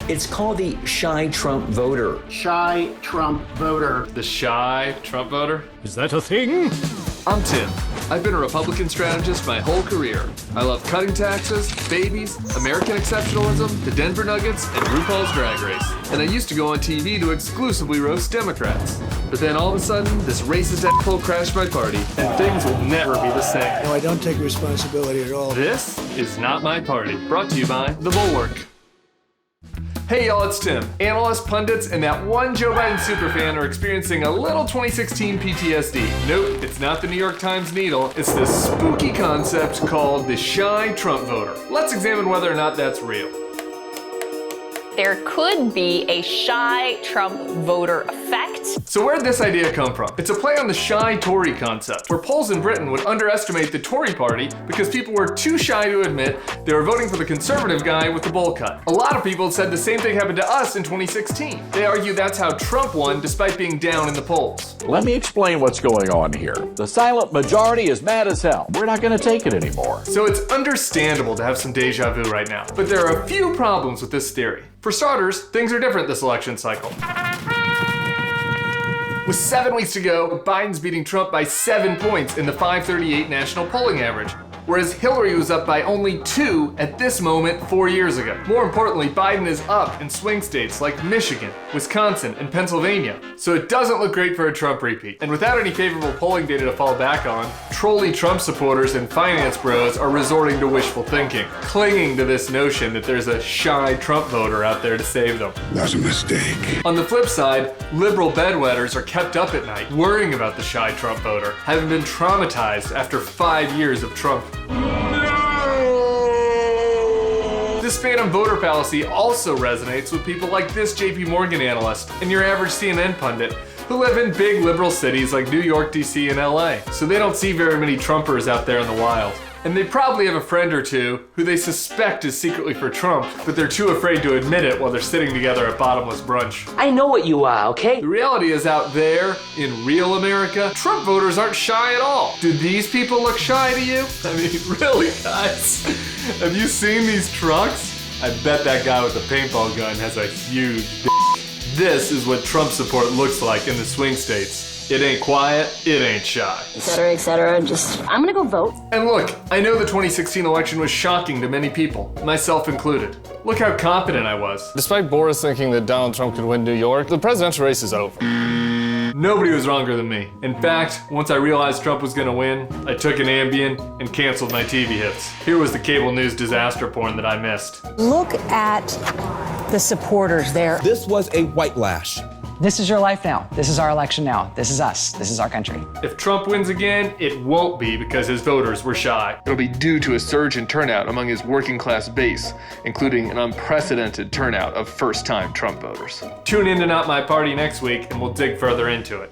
It's called the shy Trump voter. Shy Trump voter. The shy Trump voter? Is that a thing? I'm Tim. I've been a Republican strategist my whole career. I love cutting taxes, babies, American exceptionalism, the Denver Nuggets, and RuPaul's Drag Race. And I used to go on TV to exclusively roast Democrats. But then all of a sudden, this racist asshole crashed my party, and things will never be the same. No, I don't take responsibility at all. This is not my party. Brought to you by the Bulwark. Hey y'all, it's Tim. Analysts, pundits, and that one Joe Biden superfan are experiencing a little 2016 PTSD. Nope, it's not the New York Times needle. It's this spooky concept called the shy Trump voter. Let's examine whether or not that's real. There could be a shy Trump voter effect. So where'd this idea come from? It's a play on the shy Tory concept, where polls in Britain would underestimate the Tory party because people were too shy to admit they were voting for the conservative guy with the bowl cut. A lot of people said the same thing happened to us in 2016. They argue that's how Trump won despite being down in the polls. Let me explain what's going on here. The silent majority is mad as hell. We're not going to take it anymore. So it's understandable to have some deja vu right now. But there are a few problems with this theory. For starters, things are different this election cycle. With 7 weeks to go, Biden's beating Trump by 7 points in the 538 national polling average, whereas Hillary was up by only 2 at this moment 4 years ago. More importantly, Biden is up in swing states like Michigan, Wisconsin, and Pennsylvania. So it doesn't look great for a Trump repeat. And without any favorable polling data to fall back on, trolly Trump supporters and finance bros are resorting to wishful thinking, clinging to this notion that there's a shy Trump voter out there to save them. That's a mistake. On the flip side, liberal bedwetters are kept up at night, worrying about the shy Trump voter, having been traumatized after 5 years of Trump. This phantom voter fallacy also resonates with people like this JP Morgan analyst and your average CNN pundit who live in big liberal cities like New York, DC, and LA, so they don't see very many Trumpers out there in the wild. And they probably have a friend or two who they suspect is secretly for Trump, but they're too afraid to admit it while they're sitting together at bottomless brunch. I know what you are, okay? The reality is out there, in real America, Trump voters aren't shy at all. Do these people look shy to you? I mean, really, guys? Have you seen these trucks? I bet that guy with the paintball gun has a huge dick. This is what Trump support looks like in the swing states. It ain't quiet, it ain't shy. Et cetera, I'm gonna go vote. And look, I know the 2016 election was shocking to many people, myself included. Look how confident I was. Despite Boris thinking that Donald Trump could win New York, the presidential race is over. Nobody was wronger than me. In fact, once I realized Trump was gonna win, I took an Ambien and canceled my TV hits. Here was the cable news disaster porn that I missed. Look at the supporters there. This was a white lash. This is your life now. This is our election now. This is us. This is our country. If Trump wins again, it won't be because his voters were shy. It'll be due to a surge in turnout among his working class base, including an unprecedented turnout of first-time Trump voters. Tune in to Not My Party next week and we'll dig further into it.